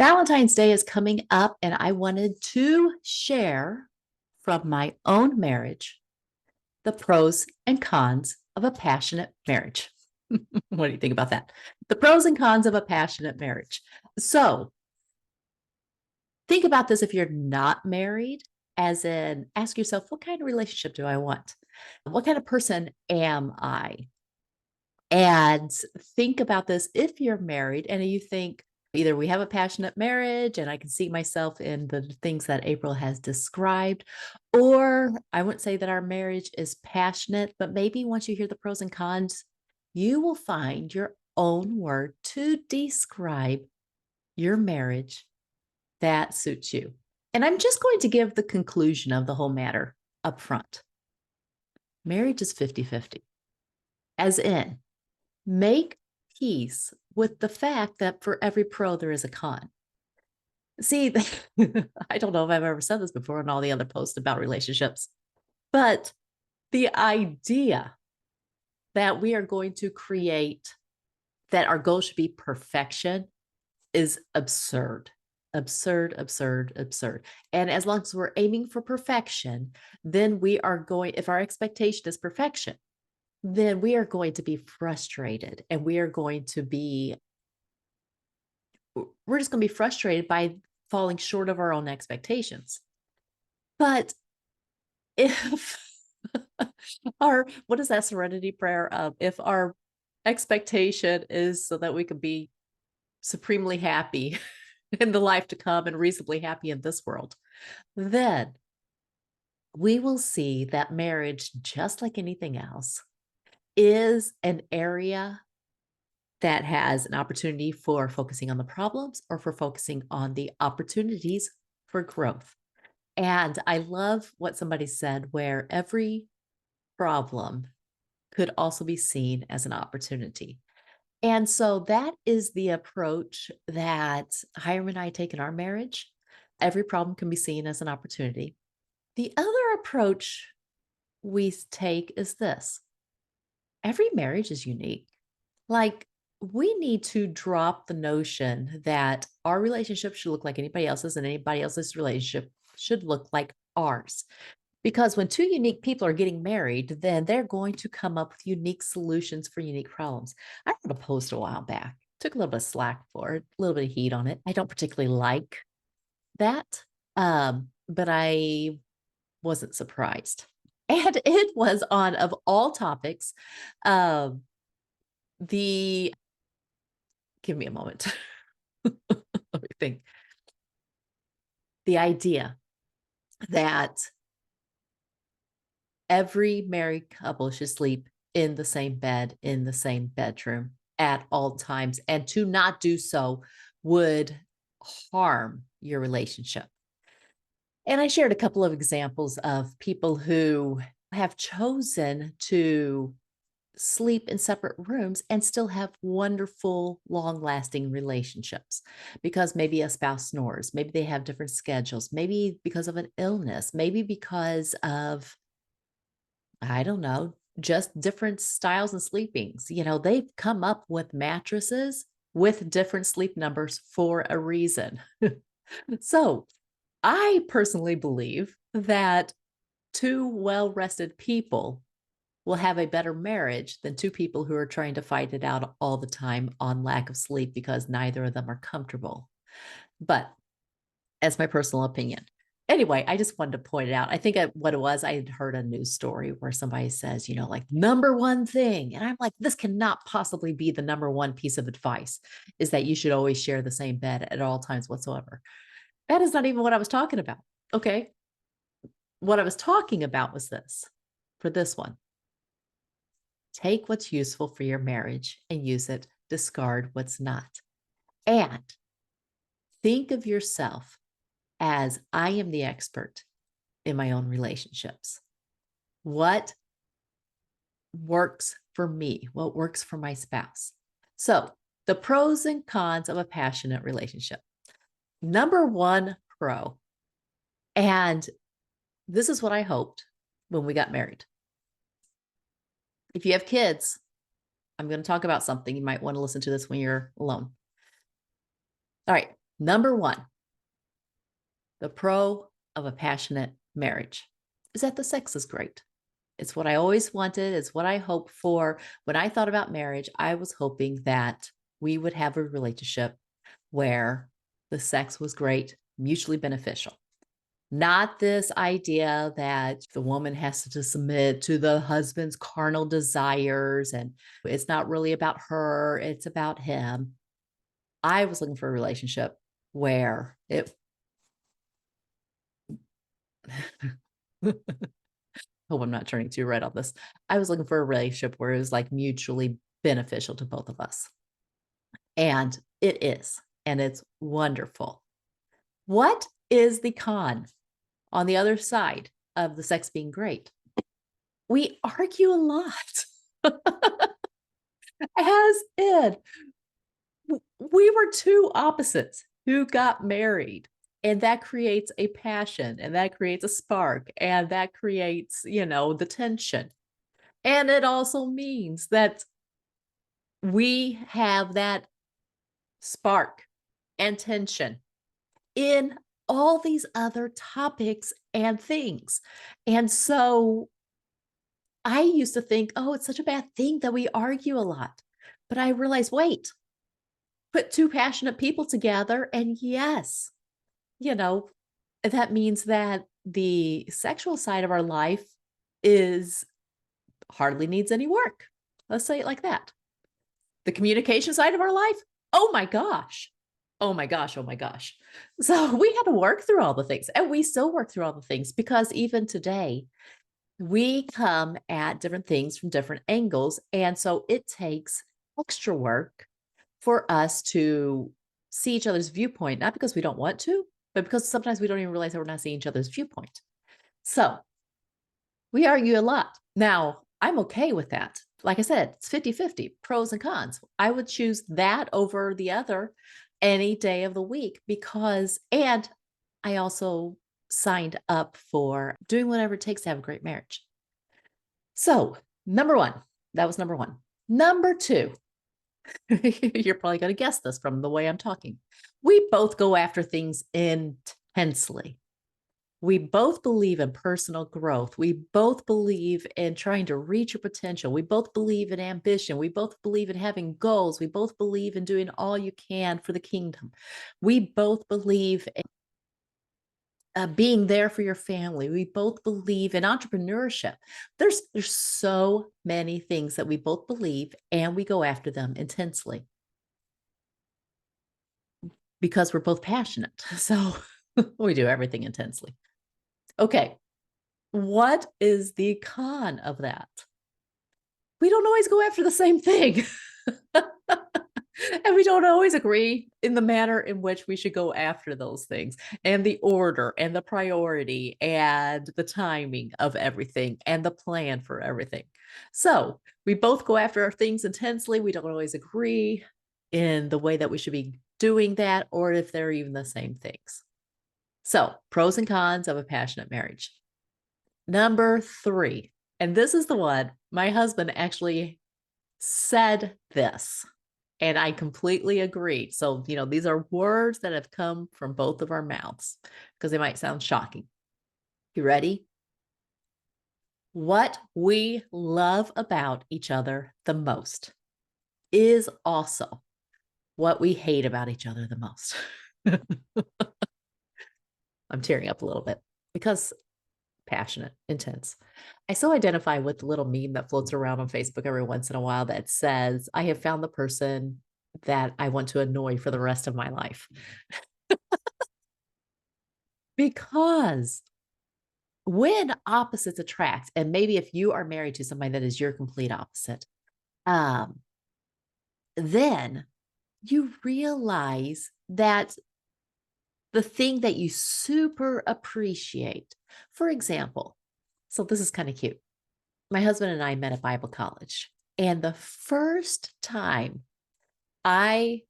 Valentine's Day is coming up, and I wanted to share from my own marriage the pros and cons of a passionate marriage. What do you think about that? The pros and cons of a passionate marriage. So, think about this if you're not married, as in ask yourself, what kind of relationship do I want? What kind of person am I? And think about this if you're married and you think either we have a passionate marriage and I can see myself in the things that April has described, or I wouldn't say that our marriage is passionate, but maybe once you hear the pros and cons, you will find your own word to describe your marriage that suits you. And I'm just going to give the conclusion of the whole matter up front. Marriage is 50-50, as in, make peace with the fact that for every pro, there is a con. See, I don't know if I've ever said this before in all the other posts about relationships, but the idea that we are going to create that our goal should be perfection is absurd. Absurd, absurd, absurd. And as long as we're aiming for perfection, then we are going, if our expectation is perfection, then we are going to be frustrated and we are going to be, we're just going to be frustrated by falling short of our own expectations. But if what is that serenity prayer of? If our expectation is so that we can be supremely happy in the life to come and reasonably happy in this world, then we will see that marriage, just like anything else, is an area that has an opportunity for focusing on the problems or for focusing on the opportunities for growth. And I love what somebody said, where every problem could also be seen as an opportunity. And so that is the approach that Hiram and I take in our marriage. Every problem can be seen as an opportunity. The other approach we take is this: every marriage is unique. Like, we need to drop the notion that our relationship should look like anybody else's and anybody else's relationship should look like ours. Because when two unique people are getting married, then they're going to come up with unique solutions for unique problems. I wrote a post a while back, took a little bit of slack for it, a little bit of heat on it. I don't particularly like that, but I wasn't surprised. And it was on, of all topics, the give me a moment. Let me think. The idea that every married couple should sleep in the same bed, in the same bedroom at all times, and to not do so would harm your relationship. And I shared a couple of examples of people who have chosen to sleep in separate rooms and still have wonderful, long lasting relationships because maybe a spouse snores, maybe they have different schedules, maybe because of an illness, maybe because of, I don't know, just different styles and sleepings. They've come up with mattresses with different sleep numbers for a reason. So I personally believe that two well rested people will have a better marriage than two people who are trying to fight it out all the time on lack of sleep because neither of them are comfortable. But that's my personal opinion. Anyway, I just wanted to point it out. I think what it was, I had heard a news story where somebody says, like number one thing. And I'm like, this cannot possibly be the number one piece of advice, is that you should always share the same bed at all times whatsoever. That is not even what I was talking about. Okay. What I was talking about was this for this one: take what's useful for your marriage and use it, discard what's not. And think of yourself as, I am the expert in my own relationships. What works for me? What works for my spouse? So, the pros and cons of a passionate relationship. Number one pro, and this is what I hoped when we got married. If you have kids, I'm going to talk about something. You might want to listen to this when you're alone. All right. Number one, the pro of a passionate marriage is that the sex is great. It's what I always wanted. It's what I hoped for. When I thought about marriage, I was hoping that we would have a relationship where the sex was great, mutually beneficial. Not this idea that the woman has to submit to the husband's carnal desires and it's not really about her, it's about him. I was looking for a relationship where it hope I'm not turning too red on this. I was looking for a relationship where it was like mutually beneficial to both of us. And it is, and it's wonderful. What is the con on the other side of the sex being great? We argue a lot. As in, we were two opposites who got married, and that creates a passion, and that creates a spark, and that creates, the tension. And it also means that we have that spark and tension in all these other topics and things. And so I used to think, oh, it's such a bad thing that we argue a lot. But I realized, wait, put two passionate people together. And yes, you know, that means that the sexual side of our life is hardly needs any work. Let's say it like that. The communication side of our life, oh my gosh. Oh my gosh. Oh my gosh. So we had to work through all the things, and we still work through all the things because even today, we come at different things from different angles. And so it takes extra work for us to see each other's viewpoint, not because we don't want to, but because sometimes we don't even realize that we're not seeing each other's viewpoint. So we argue a lot. Now, I'm okay with that. Like I said, it's 50-50, pros and cons. I would choose that over the other any day of the week and I also signed up for doing whatever it takes to have a great marriage. So, number one, that was number one. Number two, you're probably going to guess this from the way I'm talking. We both go after things intensely. We both believe in personal growth. We both believe in trying to reach your potential. We both believe in ambition. We both believe in having goals. We both believe in doing all you can for the kingdom. We both believe in being there for your family. We both believe in entrepreneurship. There's so many things that we both believe, and we go after them intensely because we're both passionate. So we do everything intensely. Okay. What is the con of that? We don't always go after the same thing. And we don't always agree in the manner in which we should go after those things and the order and the priority and the timing of everything and the plan for everything. So we both go after our things intensely. We don't always agree in the way that we should be doing that or if they're even the same things. So pros and cons of a passionate marriage. Number three, and this is the one my husband actually said this, and I completely agreed. So, these are words that have come from both of our mouths because they might sound shocking. You ready? What we love about each other the most is also what we hate about each other the most. I'm tearing up a little bit because passionate, intense. I so identify with the little meme that floats around on Facebook every once in a while that says, I have found the person that I want to annoy for the rest of my life. Because when opposites attract, and maybe if you are married to somebody that is your complete opposite, then you realize that the thing that you super appreciate, for example, so this is kind of cute. My husband and I met at Bible college. And the first time I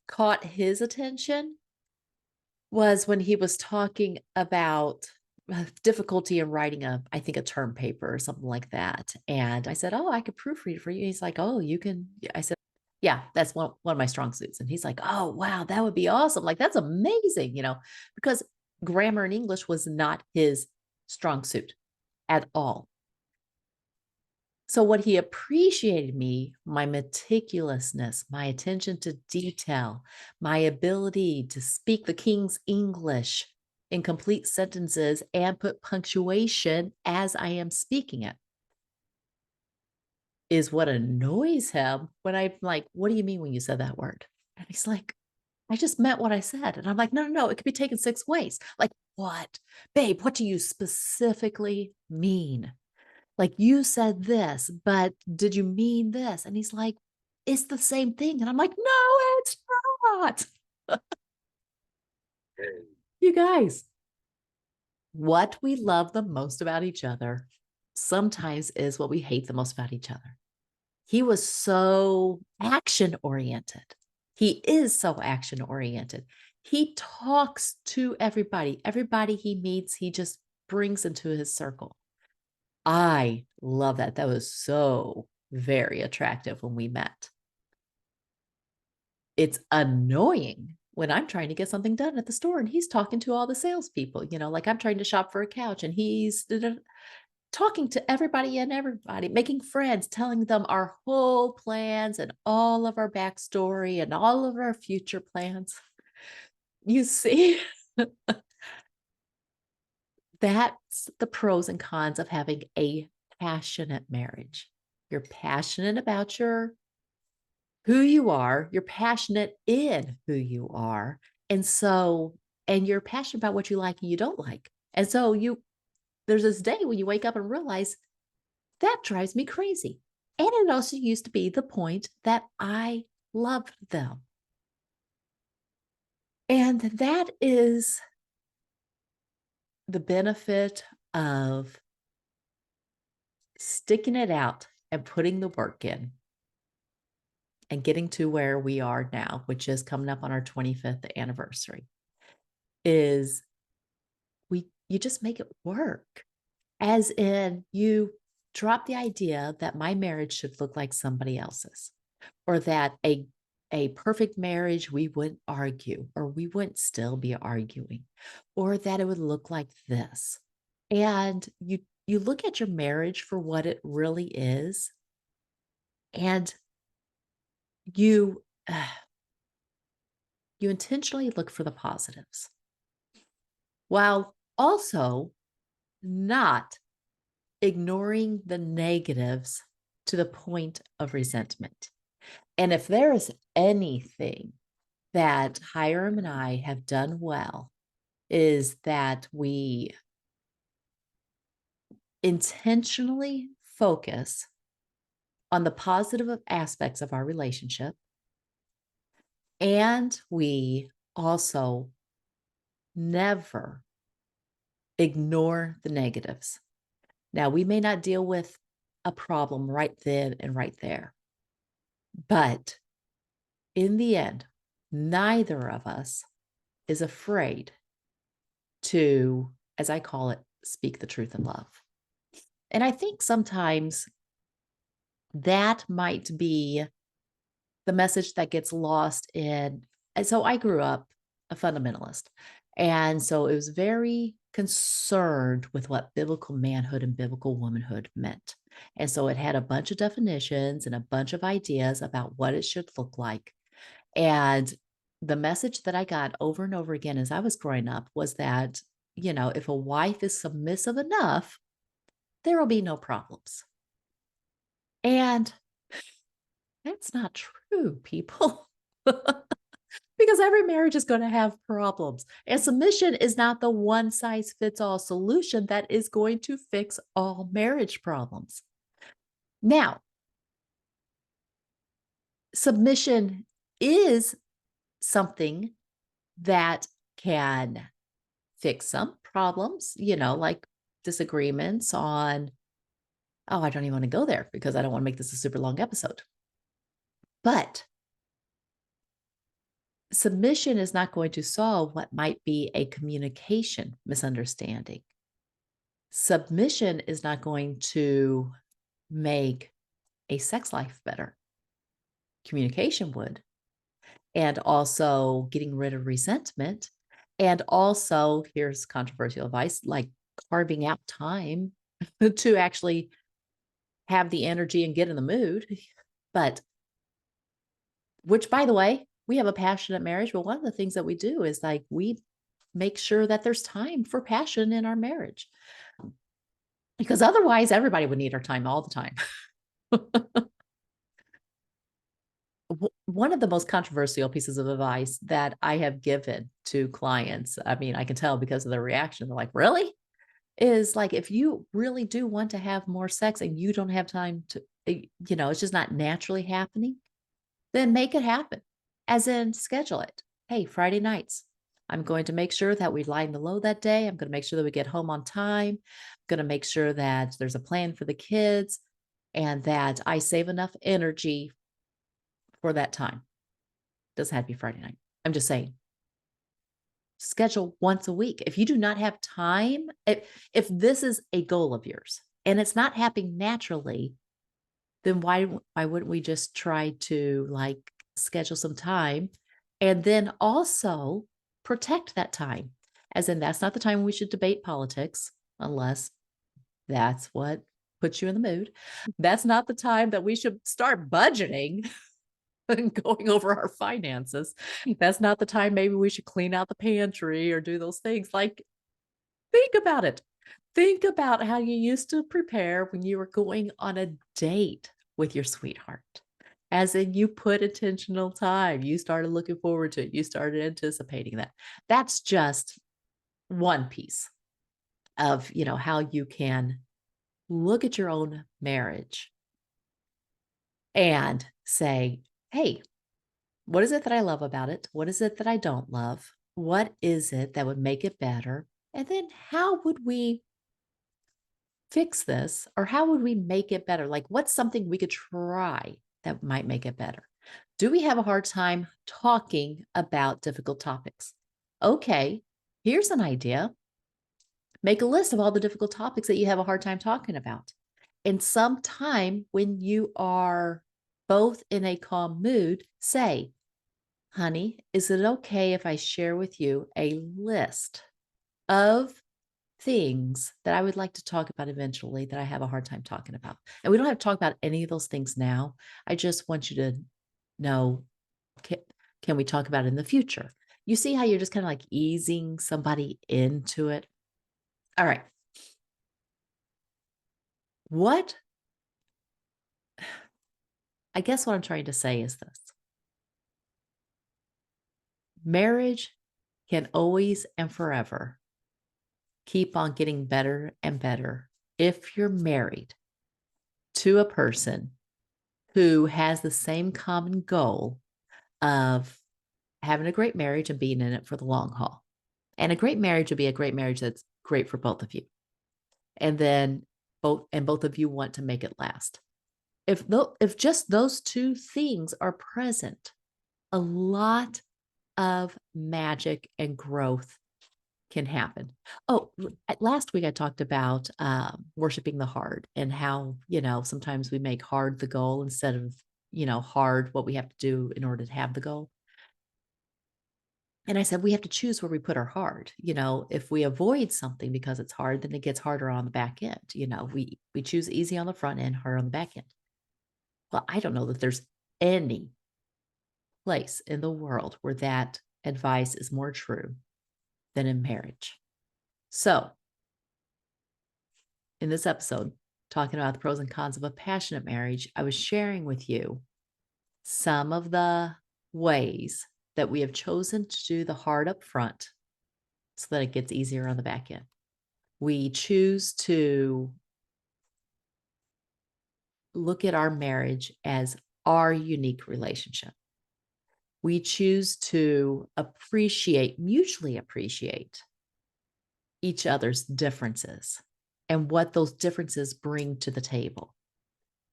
caught his attention was when he was talking about difficulty in writing I think a term paper or something like that. And I said, oh, I could proofread it for you. He's like, oh, you can. I said, Yeah, that's one of my strong suits. And he's like, oh, wow, that would be awesome. Like, that's amazing, because grammar and English was not his strong suit at all. So, what he appreciated me, my meticulousness, my attention to detail, my ability to speak the King's English in complete sentences and put punctuation as I am speaking it, is what annoys him when I'm like, "What do you mean when you said that word?" And he's like, "I just meant what I said." And I'm like, "No, no, no, it could be taken 6 ways." Like, "What? Babe, what do you specifically mean? Like, you said this, but did you mean this?" And he's like, "It's the same thing." And I'm like, "No, it's not." You guys, what we love the most about each other sometimes is what we hate the most about each other. He was so action oriented. He is so action oriented. He talks to everybody. Everybody he meets, he just brings into his circle. I love that. That was so very attractive when we met. It's annoying when I'm trying to get something done at the store and he's talking to all the salespeople, like I'm trying to shop for a couch and he's talking to everybody and everybody, making friends, telling them our whole plans and all of our backstory and all of our future plans. You see, that's the pros and cons of having a passionate marriage. You're passionate about who you are, you're passionate in who you are. And you're passionate about what you like and you don't like. And so there's this day when you wake up and realize that drives me crazy. And it also used to be the point that I loved them. And that is the benefit of sticking it out and putting the work in and getting to where we are now, which is coming up on our 25th anniversary, is you just make it work. As in, you drop the idea that my marriage should look like somebody else's, or that a perfect marriage, we wouldn't argue, or we wouldn't still be arguing, or that it would look like this. And you look at your marriage for what it really is, and you you intentionally look for the positives, while also not ignoring the negatives to the point of resentment. And if there is anything that Hiram and I have done well, is that we intentionally focus on the positive aspects of our relationship. And we also never ignore the negatives. Now, we may not deal with a problem right then and right there, but in the end, neither of us is afraid to, as I call it, speak the truth in love. And I think sometimes that might be the message that gets lost in. And so I grew up a fundamentalist. And so it was very concerned with what biblical manhood and biblical womanhood meant. And so it had a bunch of definitions and a bunch of ideas about what it should look like. And the message that I got over and over again as I was growing up was that, if a wife is submissive enough, there will be no problems. And that's not true, people. Because every marriage is going to have problems. And submission is not the one size fits all solution that is going to fix all marriage problems. Now, submission is something that can fix some problems, like disagreements on, oh, I don't even want to go there because I don't want to make this a super long episode. But submission is not going to solve what might be a communication misunderstanding. Submission is not going to make a sex life better. communication would, and also getting rid of resentment. And also, here's controversial advice, like carving out time to actually have the energy and get in the mood. But which, by the way, we have a passionate marriage, but one of the things that we do is like we make sure that there's time for passion in our marriage. Because otherwise, everybody would need our time all the time. One of the most controversial pieces of advice that I have given to clients, I mean, I can tell because of their reaction. They're like, really? Is like, if you really do want to have more sex and you don't have time to, it's just not naturally happening, then make it happen. As in, schedule it. Hey, Friday nights, I'm going to make sure that we line the low that day. I'm going to make sure that we get home on time. I'm going to make sure that there's a plan for the kids and that I save enough energy for that time. Doesn't have to be Friday night. I'm just saying, schedule once a week. If you do not have time, if this is a goal of yours and it's not happening naturally, then why wouldn't we just try to like schedule some time and then also protect that time? As in, that's not the time we should debate politics unless that's what puts you in the mood. That's not the time that we should start budgeting and going over our finances. That's not the time maybe we should clean out the pantry or do those things. Like, think about it. Think about how you used to prepare when you were going on a date with your sweetheart. As in, you put intentional time. You started looking forward to it. You started anticipating that. That's just one piece of, how you can look at your own marriage and say, hey, what is it that I love about it? What is it that I don't love? What is it that would make it better? And then how would we fix this, or how would we make it better? Like, what's something we could try that might make it better? Do we have a hard time talking about difficult topics? Okay, here's an idea. Make a list of all the difficult topics that you have a hard time talking about. And sometime when you are both in a calm mood, say, honey, is it okay if I share with you a list of things that I would like to talk about eventually that I have a hard time talking about? And we don't have to talk about any of those things now. I just want you to know, can we talk about it in the future? You see how you're just kind of like easing somebody into it? All right. What I guess what I'm trying to say is this: marriage can always and forever keep on getting better and better if you're married to a person who has the same common goal of having a great marriage and being in it for the long haul. And a great marriage would be a great marriage that's great for both of you. And then both of you want to make it last. If just those two things are present, a lot of magic and growth can happen. Oh, last week I talked about worshiping the hard and how, sometimes we make hard the goal instead of, hard what we have to do in order to have the goal. And I said, we have to choose where we put our hard. If we avoid something because it's hard, then it gets harder on the back end. We choose easy on the front end, hard on the back end. Well, I don't know that there's any place in the world where that advice is more true than in marriage. So, in this episode, talking about the pros and cons of a passionate marriage, I was sharing with you some of the ways that we have chosen to do the hard up front so that it gets easier on the back end. We choose to look at our marriage as our unique relationship. We choose to mutually appreciate each other's differences and what those differences bring to the table.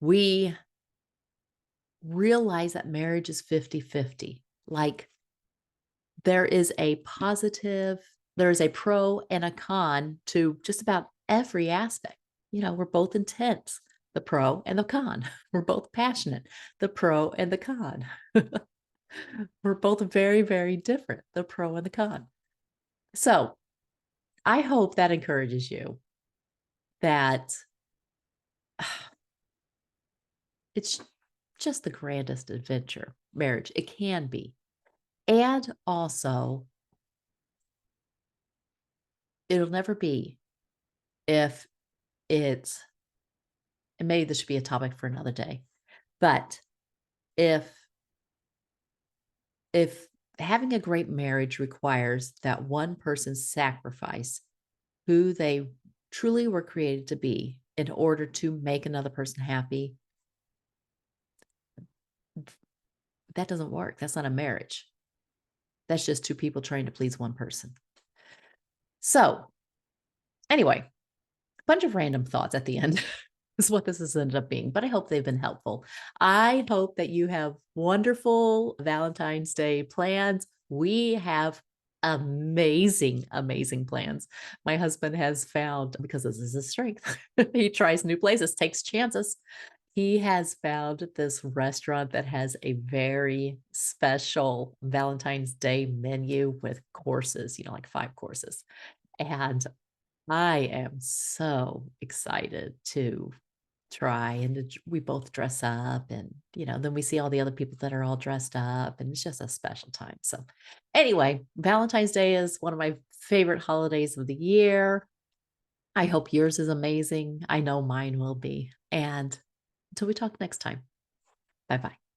We realize that marriage is 50-50. Like, there is a pro and a con to just about every aspect. We're both intense. the pro and the con. We're both passionate, the pro and the con. We're both very, very different, the pro and the con. So I hope that encourages you that it's just the grandest adventure, marriage. It can be. And also, it'll never be if it's, and maybe this should be a topic for another day, but if if having a great marriage requires that one person sacrifice who they truly were created to be in order to make another person happy, that doesn't work. That's not a marriage. That's just two people trying to please one person. So, anyway, bunch of random thoughts at the end is what this has ended up being, but I hope they've been helpful. I hope that you have wonderful Valentine's Day plans. We have amazing, amazing plans. My husband has found, because this is his strength, he tries new places, takes chances. He has found this restaurant that has a very special Valentine's Day menu with courses, like 5 courses. And I am so excited to try, and we both dress up, and then we see all the other people that are all dressed up, and it's just a special time. So anyway, Valentine's Day is one of my favorite holidays of the year. I hope yours is amazing. I know mine will be. And until we talk next time, bye bye.